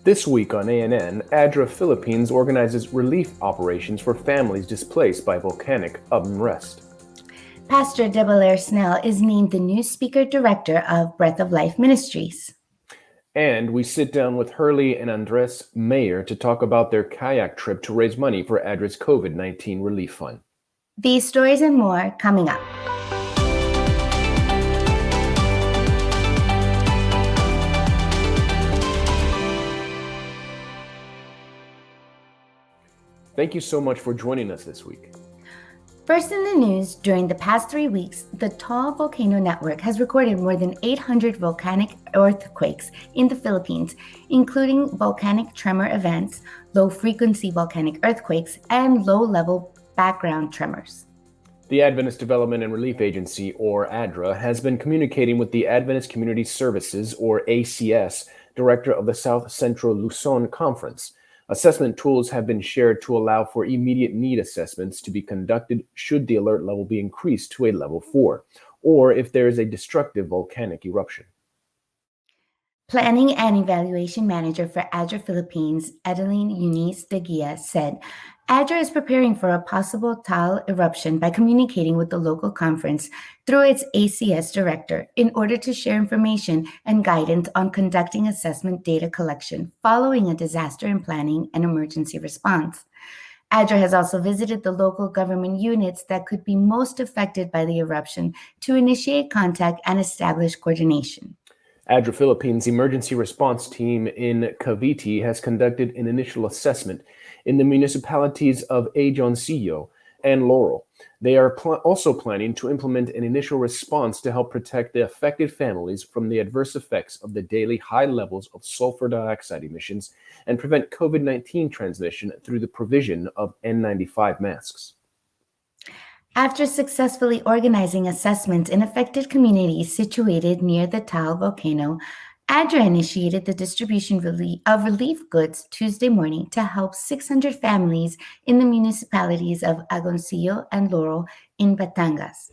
This week on ANN, ADRA Philippines organizes relief operations for families displaced by volcanic unrest. Pastor Debelair Snell is named the new Speaker Director of Breath of Life Ministries. And we sit down with Hurley and Andres Mayer to talk about their kayak trip to raise money for ADRA's COVID-19 Relief Fund. These stories and more coming up. Thank you so much for joining us this week. First in the news, during the past 3 weeks, the Taal Volcano Network has recorded more than 800 volcanic earthquakes in the Philippines, including volcanic tremor events, low-frequency volcanic earthquakes, and low-level background tremors. The Adventist Development and Relief Agency, or ADRA, has been communicating with the Adventist Community Services, or ACS, director of the South Central Luzon Conference. Assessment tools have been shared to allow for immediate need assessments to be conducted should the alert level be increased to a level 4, or if there is a destructive volcanic eruption. Planning and Evaluation Manager for ADRA Philippines, Adeline Eunice de Guia, said, ADRA is preparing for a possible Taal eruption by communicating with the local conference through its ACS director in order to share information and guidance on conducting assessment data collection following a disaster and planning and emergency response. ADRA has also visited the local government units that could be most affected by the eruption to initiate contact and establish coordination. ADRA Philippines Emergency Response Team in Cavite has conducted an initial assessment in the municipalities of Agoncillo and Laurel. They are also planning to implement an initial response to help protect the affected families from the adverse effects of the daily high levels of sulfur dioxide emissions and prevent COVID-19 transmission through the provision of N95 masks. After successfully organizing assessments in affected communities situated near the Taal volcano, ADRA initiated the distribution of relief goods Tuesday morning to help 600 families in the municipalities of Agoncillo and Laurel in Batangas.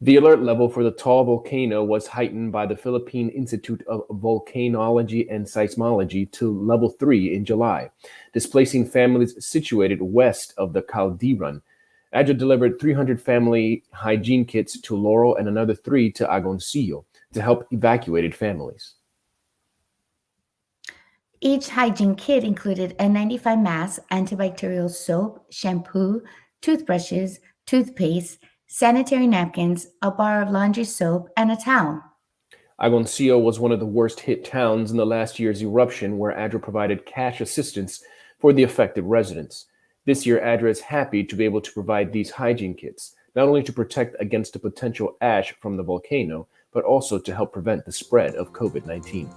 The alert level for the Taal volcano was heightened by the Philippine Institute of Volcanology and Seismology to level 3 in July, displacing families situated west of the caldera. ADRA delivered 300 family hygiene kits to Laurel and another 3 to Agoncillo to help evacuated families. Each hygiene kit included N95 masks, antibacterial soap, shampoo, toothbrushes, toothpaste, sanitary napkins, a bar of laundry soap, and a towel. Agoncillo was one of the worst hit towns in the last year's eruption, where ADRA provided cash assistance for the affected residents. This year, ADRA is happy to be able to provide these hygiene kits, not only to protect against the potential ash from the volcano, but also to help prevent the spread of COVID-19.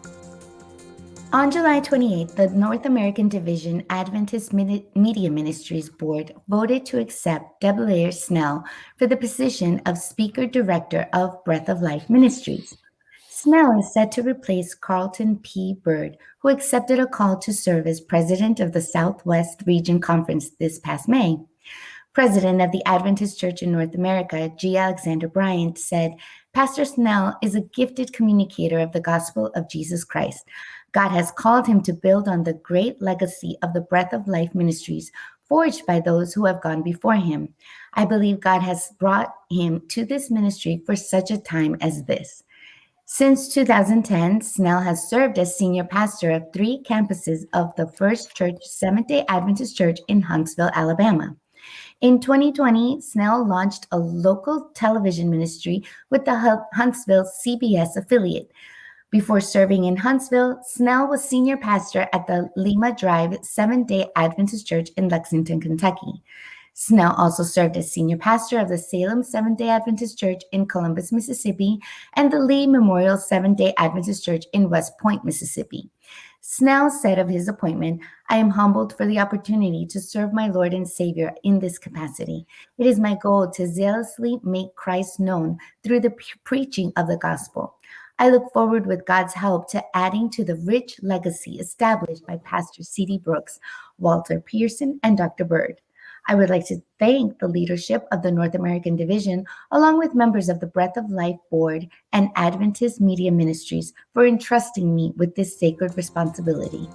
On July 28th, the North American Division Adventist Media Ministries Board voted to accept Debelair Snell for the position of Speaker Director of Breath of Life Ministries. Snell is set to replace Carlton P. Bird, who accepted a call to serve as president of the Southwest Region Conference this past May. President of the Adventist Church in North America, G. Alexander Bryant, said, Pastor Snell is a gifted communicator of the gospel of Jesus Christ. God has called him to build on the great legacy of the Breath of Life Ministries forged by those who have gone before him. I believe God has brought him to this ministry for such a time as this. Since 2010, Snell has served as senior pastor of 3 campuses of the First Church Seventh-day Adventist Church in Huntsville, Alabama. In 2020, Snell launched a local television ministry with the Huntsville CBS affiliate. Before serving in Huntsville, Snell was senior pastor at the Lima Drive Seventh-day Adventist Church in Lexington, Kentucky. Snell also served as senior pastor of the Salem Seventh-day Adventist Church in Columbus, Mississippi, and the Lee Memorial Seventh-day Adventist Church in West Point, Mississippi. Snell said of his appointment, I am humbled for the opportunity to serve my Lord and Savior in this capacity. It is my goal to zealously make Christ known through the preaching of the gospel. I look forward with God's help to adding to the rich legacy established by Pastor C.D. Brooks, Walter Pearson, and Dr. Bird. I would like to thank the leadership of the North American Division, along with members of the Breath of Life Board and Adventist Media Ministries, for entrusting me with this sacred responsibility.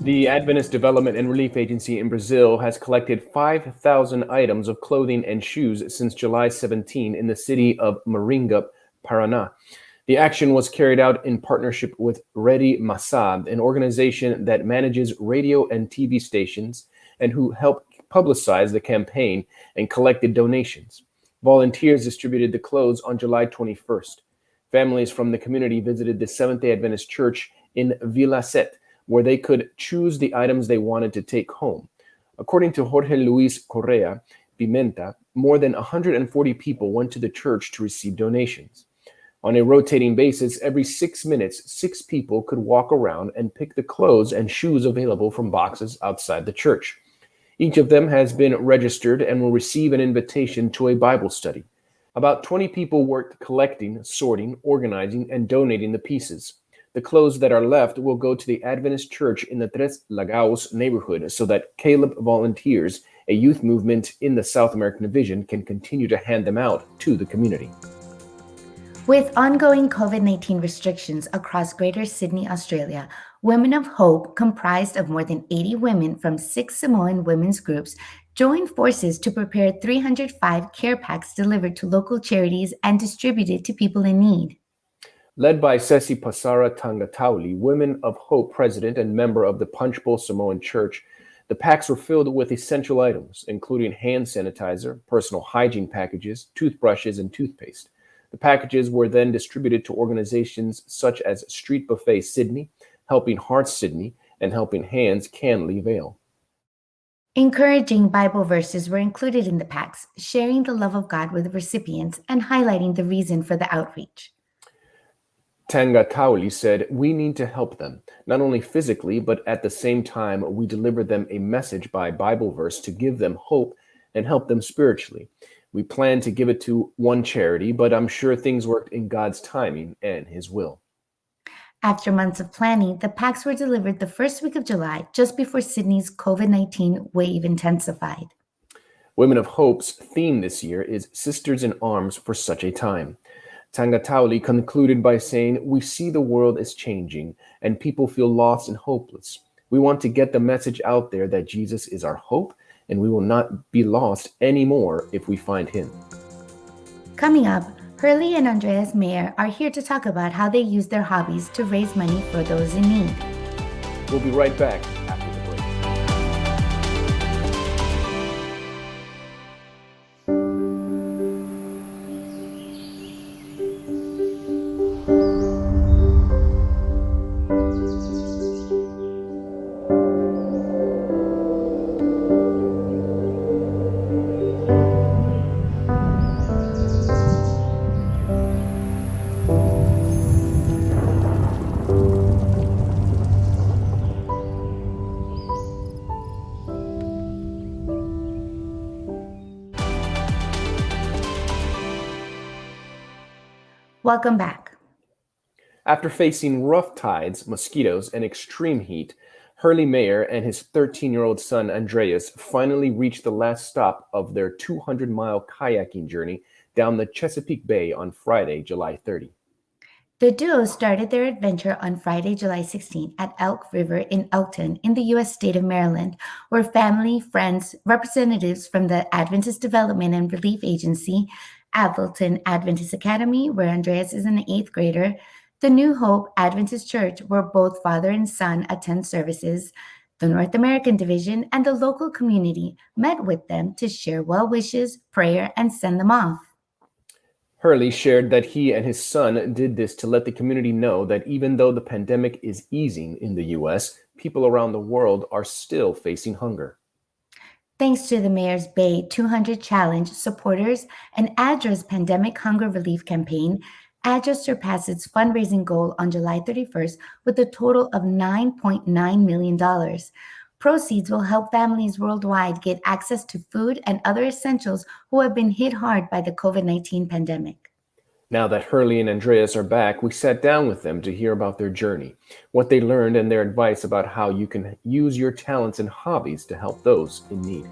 The Adventist Development and Relief Agency in Brazil has collected 5,000 items of clothing and shoes since July 17 in the city of Maringá, Paraná. The action was carried out in partnership with Rede Massad, an organization that manages radio and TV stations and who helped publicize the campaign and collected donations. Volunteers distributed the clothes on July 21st. Families from the community visited the Seventh-day Adventist Church in Vila Set, where they could choose the items they wanted to take home. According to Jorge Luis Correa Pimenta, more than 140 people went to the church to receive donations. On a rotating basis, every 6 minutes, 6 people could walk around and pick the clothes and shoes available from boxes outside the church. Each of them has been registered and will receive an invitation to a Bible study. About 20 people worked collecting, sorting, organizing, and donating the pieces. The clothes that are left will go to the Adventist Church in the Tres Lagaos neighborhood so that Caleb Volunteers, a youth movement in the South American Division, can continue to hand them out to the community. With ongoing COVID-19 restrictions across Greater Sydney, Australia, Women of Hope, comprised of more than 80 women from 6 Samoan women's groups, joined forces to prepare 305 care packs delivered to local charities and distributed to people in need. Led by Ceci Pasara Tangatauli, Women of Hope president and member of the Punchbowl Samoan Church, the packs were filled with essential items, including hand sanitizer, personal hygiene packages, toothbrushes, and toothpaste. The packages were then distributed to organizations such as Street Buffet Sydney, Helping Hearts Sydney, and Helping Hands Canley Vale. Encouraging Bible verses were included in the packs, sharing the love of God with the recipients and highlighting the reason for the outreach. Tangatauli said, "We need to help them, not only physically, but at the same time, we deliver them a message by Bible verse to give them hope and help them spiritually. We plan to give it to one charity, but I'm sure things worked in God's timing and His will." After months of planning, the packs were delivered the first week of July, just before Sydney's COVID-19 wave intensified. Women of Hope's theme this year is Sisters in Arms for Such a Time. Tangatauli concluded by saying, "We see the world is changing and people feel lost and hopeless. We want to get the message out there that Jesus is our hope and we will not be lost anymore if we find Him." Coming up, Hurley and Andreas Mayer are here to talk about how they use their hobbies to raise money for those in need. We'll be right back after the break. Welcome back. After facing rough tides, mosquitoes, and extreme heat, Hurley Mayer and his 13-year-old son Andreas finally reached the last stop of their 200-mile kayaking journey down the Chesapeake Bay on Friday, July 30. The duo started their adventure on Friday, July 16 at Elk River in Elkton in the U.S. state of Maryland, where family, friends, representatives from the Adventist Development and Relief Agency, Appleton Adventist Academy, where Andreas is an 8th grader, the New Hope Adventist Church, where both father and son attend services, the North American Division, and the local community met with them to share well wishes, prayer, and send them off. Hurley shared that he and his son did this to let the community know that even though the pandemic is easing in the U.S., people around the world are still facing hunger. Thanks to the Mayor's Bay 200 Challenge supporters and ADRA's Pandemic Hunger Relief Campaign, ADRA surpassed its fundraising goal on July 31st with a total of $9.9 million. Proceeds will help families worldwide get access to food and other essentials who have been hit hard by the COVID-19 pandemic. Now that Hurley and Andreas are back, we sat down with them to hear about their journey, what they learned, and their advice about how you can use your talents and hobbies to help those in need.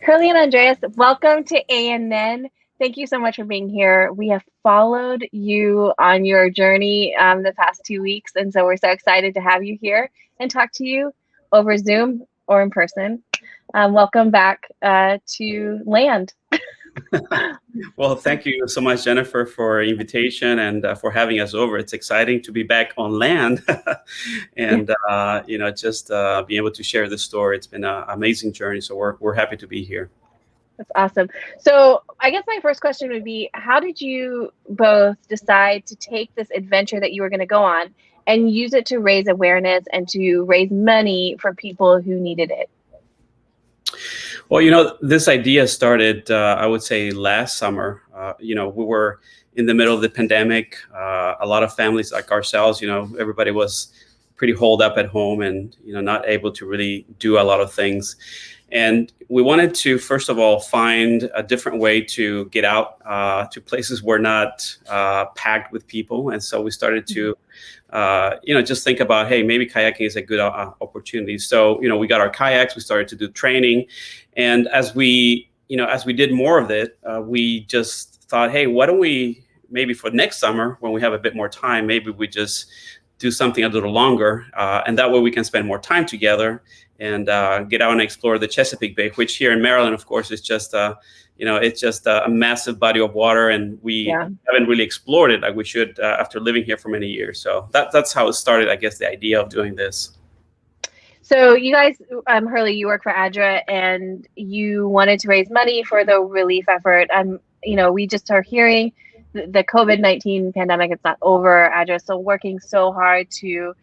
Hurley and Andreas, welcome to ANN. Thank you so much for being here. We have followed you on your journey the past 2 weeks, and so we're so excited to have you here and talk to you over Zoom or in person. Welcome back to land. Well, thank you so much, Jennifer, for invitation and for having us over. It's exciting to be back on land and, just being able to share this story. It's been an amazing journey. So we're happy to be here. That's awesome. So I guess my first question would be, how did you both decide to take this adventure that you were going to go on and use it to raise awareness and to raise money for people who needed it? Well, this idea started, I would say, last summer. We were in the middle of the pandemic. A lot of families like ourselves, everybody was pretty holed up at home and, not able to really do a lot of things. And we wanted to, first of all, find a different way to get out to places where not packed with people. And so we started to, just think about, hey, maybe kayaking is a good opportunity. So, we got our kayaks, we started to do training. And as we did more of it, we just thought, hey, why don't we, maybe for next summer, when we have a bit more time, maybe we just do something a little longer. And that way we can spend more time together and get out and explore the Chesapeake Bay, which here in Maryland, of course, is just, it's just a massive body of water, and we haven't really explored it like we should after living here for many years. So that's how it started, I guess, the idea of doing this. So you guys, Hurley, you work for ADRA, and you wanted to raise money for the relief effort. We just are hearing the COVID-19 pandemic, it's not over. ADRA is still working so hard to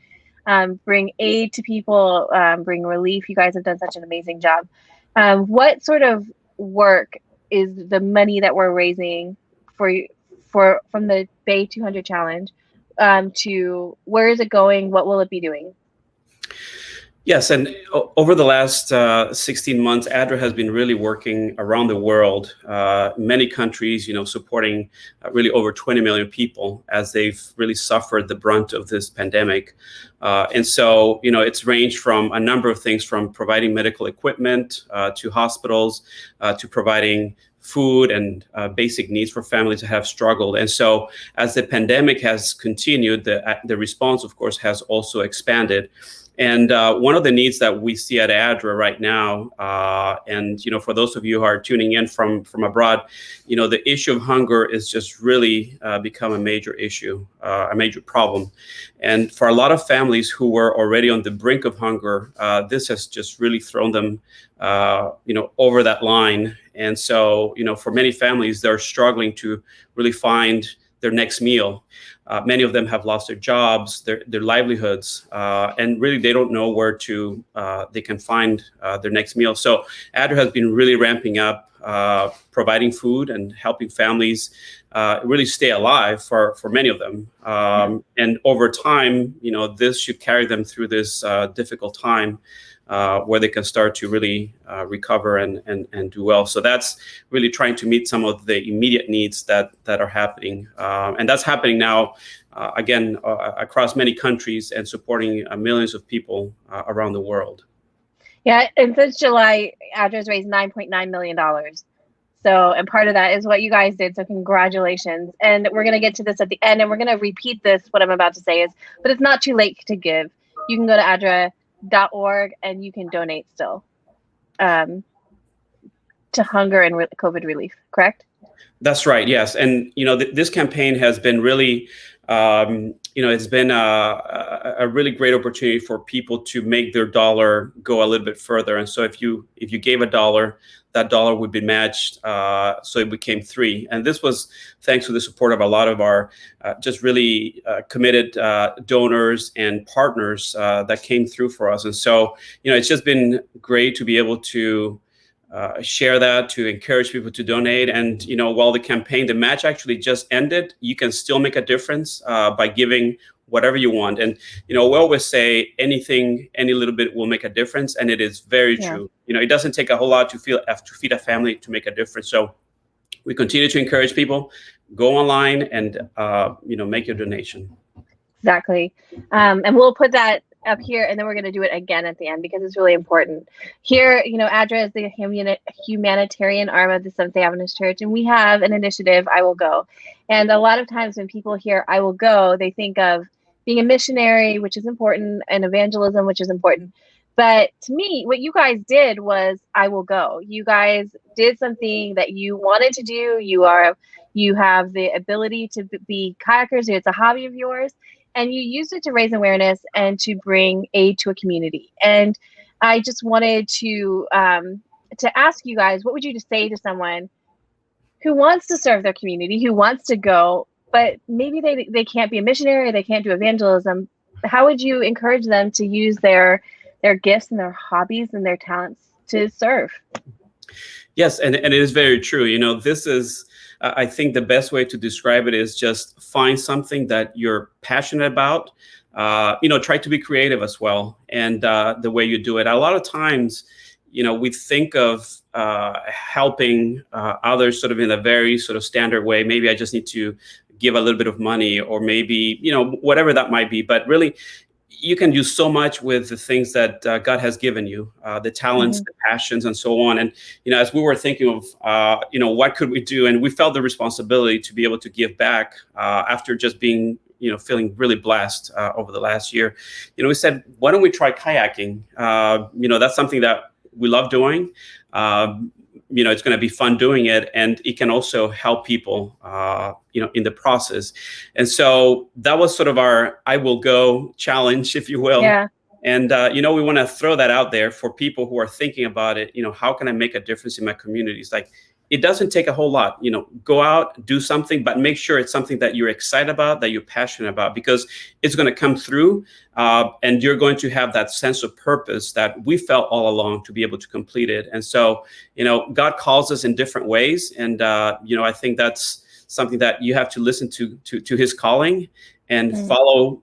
bring aid to people, bring relief. You guys have done such an amazing job. What sort of work is the money that we're raising for from the Bay 200 Challenge to where is it going? What will it be doing? Yes, and over the last 16 months, ADRA has been really working around the world, many countries, supporting really over 20 million people as they've really suffered the brunt of this pandemic. And so, it's ranged from a number of things, from providing medical equipment to hospitals, to providing food and basic needs for families that have struggled. And so as the pandemic has continued, the response, of course, has also expanded. And one of the needs that we see at ADRA right now, and for those of you who are tuning in from abroad, the issue of hunger is just really become a major issue, a major problem. And for a lot of families who were already on the brink of hunger, this has just really thrown them, over that line. And so, for many families, they're struggling to really find their next meal. Many of them have lost their jobs, their livelihoods, and really they don't know where they can find their next meal. So ADRA has been really ramping up, providing food and helping families really stay alive for many of them. And over time, this should carry them through this difficult time where they can start to really recover and do well. So that's really trying to meet some of the immediate needs that are happening. And that's happening now, again, across many countries and supporting millions of people around the world. Yeah, and since July, ADRA's raised $9.9 million. So, and part of that is what you guys did. So congratulations. And we're going to get to this at the end, and we're going to repeat this, what I'm about to say but it's not too late to give. You can go to ADRA.org and you can donate still to hunger and COVID relief, correct? That's right, yes. And, this campaign has been really, it's been a really great opportunity for people to make their dollar go a little bit further. And so if you gave $1, that dollar would be matched, so it became $3. And this was thanks to the support of a lot of our just really committed donors and partners that came through for us. And so, it's just been great to be able to share that, to encourage people to donate. And, while the match actually just ended, you can still make a difference by giving whatever you want. And, we always say any little bit will make a difference. And it is very true. It doesn't take a whole lot to feed a family to make a difference. So we continue to encourage people, go online and, make your donation. Exactly. And we'll put that up here, and then we're going to do it again at the end because it's really important. Here, ADRA is the humanitarian arm of the Seventh-day Adventist Church, and we have an initiative, I Will Go. And a lot of times when people hear I will go, they think of being a missionary, which is important, and evangelism, which is important. But to me, what you guys did was I will go. You guys did something that you wanted to do. You have the ability to be kayakers. It's a hobby of yours. And you used it to raise awareness and to bring aid to a community. And I just wanted to ask you guys, what would you just say to someone who wants to serve their community, who wants to go, but maybe they can't be a missionary, they can't do evangelism? How would you encourage them to use their gifts and their hobbies and their talents to serve? Yes, and it is very true. This is, I think the best way to describe it is just find something that you're passionate about. Try to be creative as well. And the way you do it, a lot of times, we think of helping others sort of in a very sort of standard way. Maybe I just need to give a little bit of money, or maybe, whatever that might be. But really, you can do so much with the things that God has given you, the talents, the passions, and so on. And, as we were thinking of, what could we do? And we felt the responsibility to be able to give back after just being, feeling really blessed over the last year. We said, why don't we try kayaking? That's something that we love doing. It's going to be fun doing it, and it can also help people, in the process. And so that was sort of our I Will Go challenge, if you will. Yeah. And, we want to throw that out there for people who are thinking about it. How can I make a difference in my communities? Like, it doesn't take a whole lot, go out, do something, but make sure it's something that you're excited about, that you're passionate about, because it's going to come through and you're going to have that sense of purpose that we felt all along to be able to complete it. And so, God calls us in different ways. And, I think that's something that you have to listen to his calling and follow,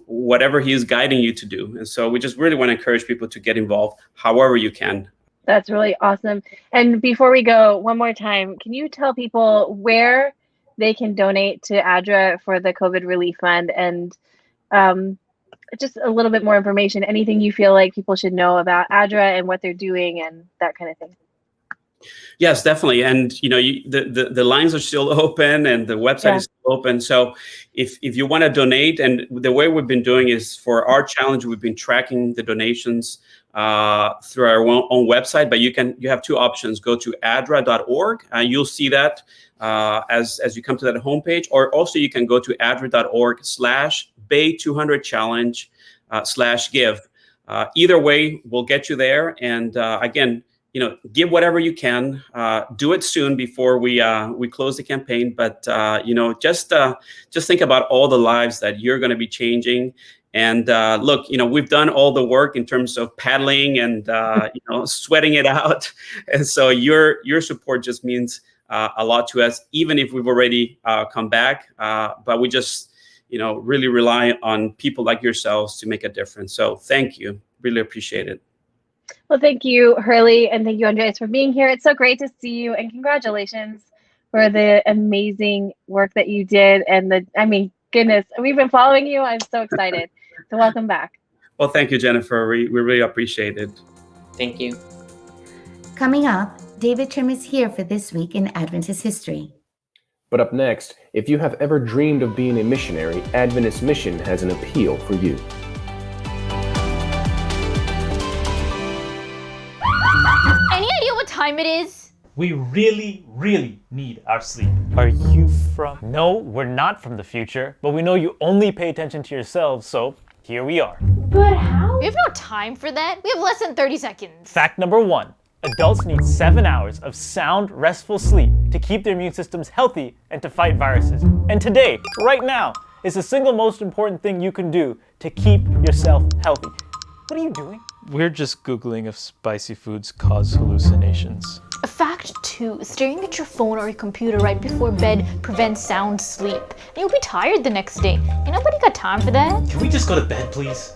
whatever he is guiding you to do. And so we just really want to encourage people to get involved however you can. That's really awesome. And before we go, one more time, can you tell people where they can donate to ADRA for the COVID Relief Fund, and just a little bit more information, anything you feel like people should know about ADRA and what they're doing and that kind of thing? Yes, definitely. And, the lines are still open and the website is still open. So if you want to donate, and the way we've been doing is for our challenge, we've been tracking the donations through our own website, but you have two options. Go to adra.org and you'll see that as you come to that homepage, or also you can go to adra.org/Bay200challenge /give. Either way will get you there. And again, give whatever you can. Do it soon before we close the campaign. But just think about all the lives that you're going to be changing. And look, we've done all the work in terms of paddling and sweating it out. And so your support just means a lot to us, even if we've already come back. But we just really rely on people like yourselves to make a difference. So thank you. Really appreciate it. Well, thank you, Hurley, and thank you, Andreas, for being here. It's so great to see you, and congratulations for the amazing work that you did. And goodness, we've been following you. I'm so excited. So welcome back. Well, thank you, Jennifer. We really appreciate it. Thank you. Coming up, David Trim is here for This Week in Adventist History. But up next, if you have ever dreamed of being a missionary, Adventist Mission has an appeal for you. Any idea what time it is? We really, really need our sleep. Are you from? No, we're not from the future, but we know you only pay attention to yourselves, so here we are. But how? We have no time for that. We have less than 30 seconds. Fact number 1. Adults need 7 hours of sound, restful sleep to keep their immune systems healthy and to fight viruses. And today, right now, is the single most important thing you can do to keep yourself healthy. What are you doing? We're just Googling if spicy foods cause hallucinations. Fact 2. Staring at your phone or your computer right before bed prevents sound sleep. And you'll be tired the next day. Ain't nobody got time for that. Can we just go to bed, please?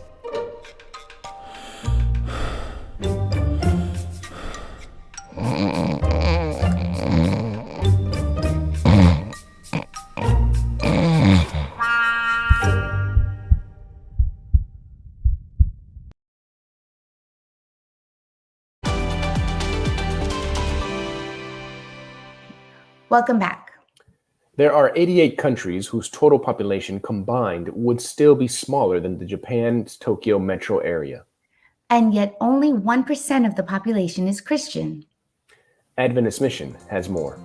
Welcome back. There are 88 countries whose total population combined would still be smaller than the Japan's Tokyo metro area. And yet only 1% of the population is Christian. Adventist Mission has more.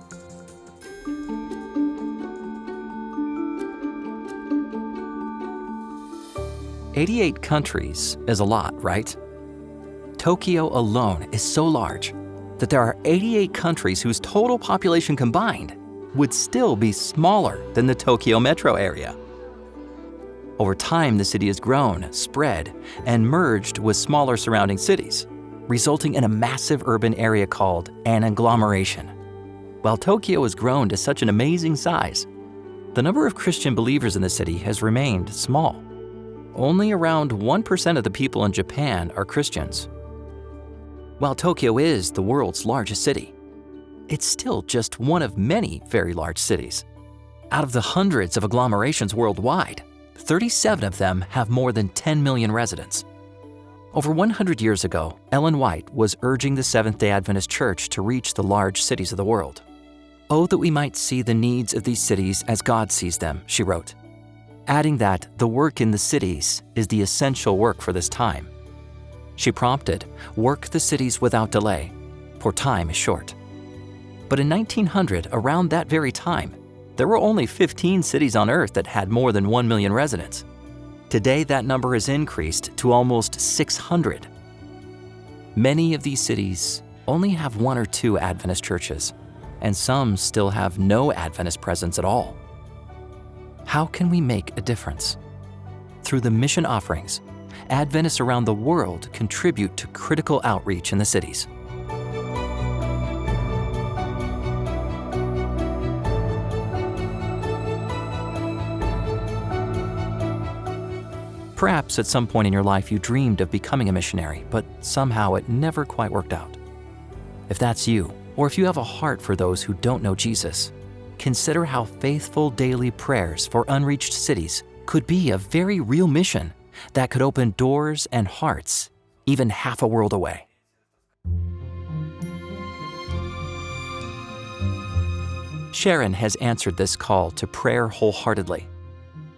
"88 countries is a lot, right? Tokyo alone is so large that there are 88 countries whose total population combined would still be smaller than the Tokyo metro area. Over time, the city has grown, spread, and merged with smaller surrounding cities, resulting in a massive urban area called an agglomeration. While Tokyo has grown to such an amazing size, the number of Christian believers in the city has remained small. Only around 1% of the people in Japan are Christians. While Tokyo is the world's largest city, it's still just one of many very large cities. Out of the hundreds of agglomerations worldwide, 37 of them have more than 10 million residents. Over 100 years ago, Ellen White was urging the Seventh-day Adventist Church to reach the large cities of the world. "Oh, that we might see the needs of these cities as God sees them," she wrote, adding that the work in the cities is the essential work for this time. She prompted, "Work the cities without delay, for time is short." But in 1900, around that very time, there were only 15 cities on Earth that had more than 1 million residents. Today, that number has increased to almost 600. Many of these cities only have 1 or 2 Adventist churches, and some still have no Adventist presence at all. How can we make a difference? Through the mission offerings, Adventists around the world contribute to critical outreach in the cities. Perhaps at some point in your life you dreamed of becoming a missionary, but somehow it never quite worked out. If that's you, or if you have a heart for those who don't know Jesus, consider how faithful daily prayers for unreached cities could be a very real mission that could open doors and hearts even half a world away. Sharon has answered this call to prayer wholeheartedly.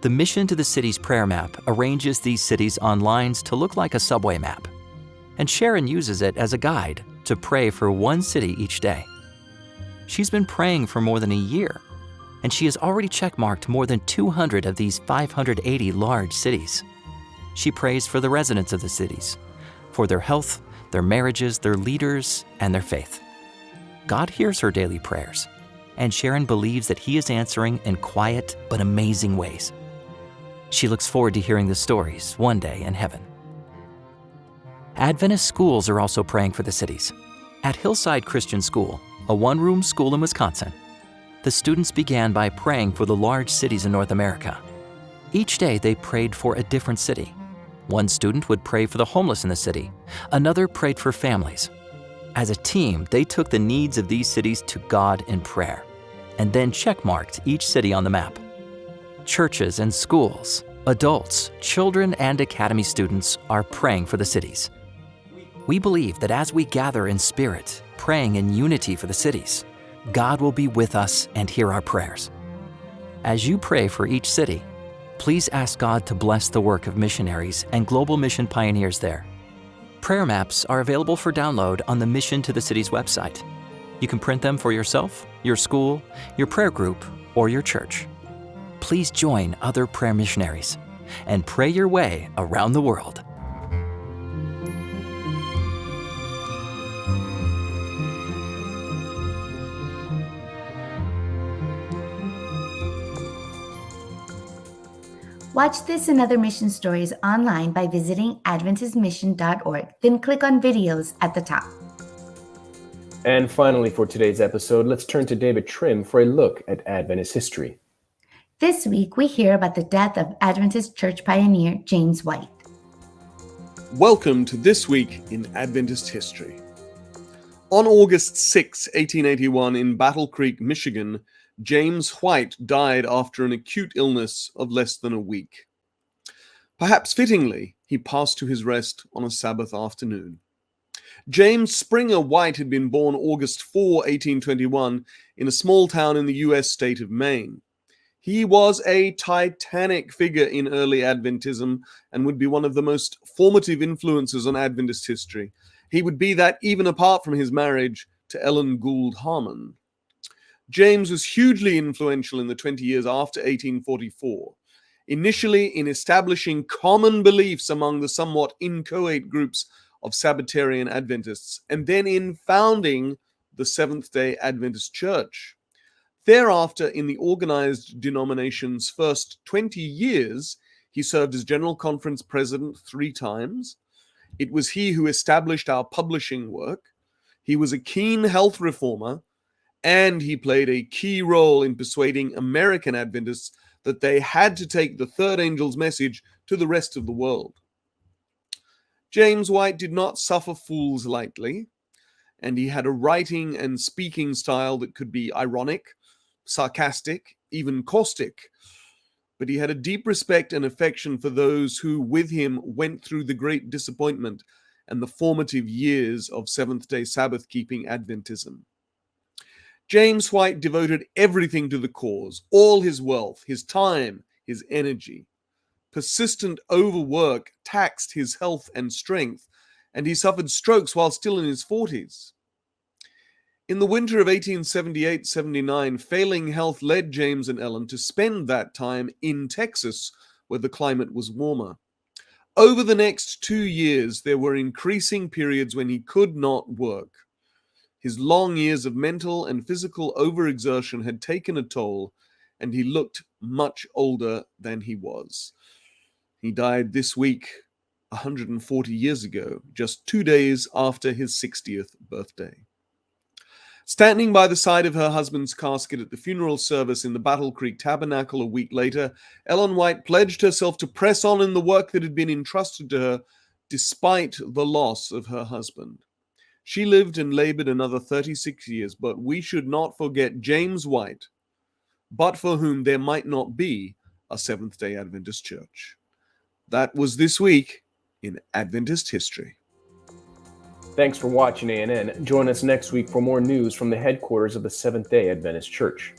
The Mission to the Cities prayer map arranges these cities on lines to look like a subway map, and Sharon uses it as a guide to pray for one city each day. She's been praying for more than a year, and she has already checkmarked more than 200 of these 580 large cities. She prays for the residents of the cities, for their health, their marriages, their leaders, and their faith. God hears her daily prayers, and Sharon believes that He is answering in quiet but amazing ways. She looks forward to hearing the stories one day in heaven. Adventist schools are also praying for the cities. At Hillside Christian School, a one-room school in Wisconsin, the students began by praying for the large cities in North America. Each day they prayed for a different city. One student would pray for the homeless in the city. Another prayed for families. As a team, they took the needs of these cities to God in prayer, and then checkmarked each city on the map. Churches and schools, adults, children, and academy students are praying for the cities. We believe that as we gather in spirit, praying in unity for the cities, God will be with us and hear our prayers. As you pray for each city, please ask God to bless the work of missionaries and global mission pioneers there. Prayer maps are available for download on the Mission to the Cities website. You can print them for yourself, your school, your prayer group, or your church. Please join other prayer missionaries and pray your way around the world. Watch this and other mission stories online by visiting adventistmission.org, then click on videos at the top. And finally, for today's episode, let's turn to David Trim for a look at Adventist history. This week, we hear about the death of Adventist church pioneer James White. Welcome to This Week in Adventist History. On August 6, 1881, in Battle Creek, Michigan, James White died after an acute illness of less than a week. Perhaps fittingly, he passed to his rest on a Sabbath afternoon. James Springer White had been born August 4, 1821, in a small town in the U.S. state of Maine. He was a titanic figure in early Adventism and would be one of the most formative influences on Adventist history. He would be that even apart from his marriage to Ellen Gould Harmon. James was hugely influential in the 20 years after 1844, initially in establishing common beliefs among the somewhat inchoate groups of Sabbatarian Adventists, and then in founding the Seventh-day Adventist Church. Thereafter, in the organized denomination's first 20 years, he served as General Conference President 3 times. It was he who established our publishing work. He was a keen health reformer, and he played a key role in persuading American Adventists that they had to take the third angel's message to the rest of the world. James White did not suffer fools lightly, and he had a writing and speaking style that could be ironic, sarcastic, even caustic. But he had a deep respect and affection for those who, with him, went through the great disappointment and the formative years of Seventh-day Sabbath-keeping Adventism. James White devoted everything to the cause, all his wealth, his time, his energy. Persistent overwork taxed his health and strength, and he suffered strokes while still in his 40s. In the winter of 1878-79, failing health led James and Ellen to spend that time in Texas, where the climate was warmer. Over the next 2 years, there were increasing periods when he could not work. His long years of mental and physical overexertion had taken a toll, and he looked much older than he was. He died this week, 140 years ago, just 2 days after his 60th birthday. Standing by the side of her husband's casket at the funeral service in the Battle Creek Tabernacle a week later, Ellen White pledged herself to press on in the work that had been entrusted to her despite the loss of her husband. She lived and labored another 36 years, but we should not forget James White, but for whom there might not be a Seventh-day Adventist church. That was this week in Adventist history. Thanks for watching ANN. Join us next week for more news from the headquarters of the Seventh-day Adventist Church.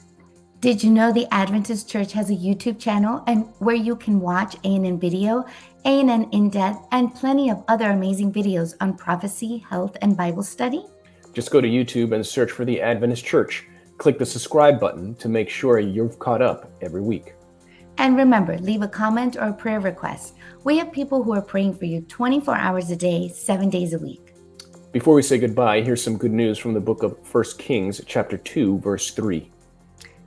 Did you know the Adventist Church has a YouTube channel and where you can watch ANN Video, ANN In Depth, and plenty of other amazing videos on prophecy, health, and Bible study? Just go to YouTube and search for the Adventist Church. Click the subscribe button to make sure you're caught up every week. And remember, leave a comment or a prayer request. We have people who are praying for you 24 hours a day, 7 days a week. Before we say goodbye, here's some good news from the book of 1 Kings, chapter 2, verse 3.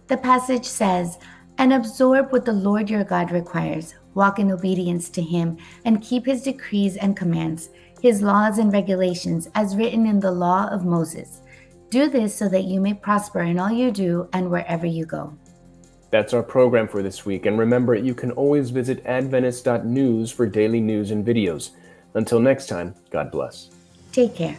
The passage says, "And absorb what the Lord your God requires. Walk in obedience to him and keep his decrees and commands, his laws and regulations as written in the law of Moses. Do this so that you may prosper in all you do and wherever you go." That's our program for this week. And remember, you can always visit adventist.news for daily news and videos. Until next time, God bless. Take care.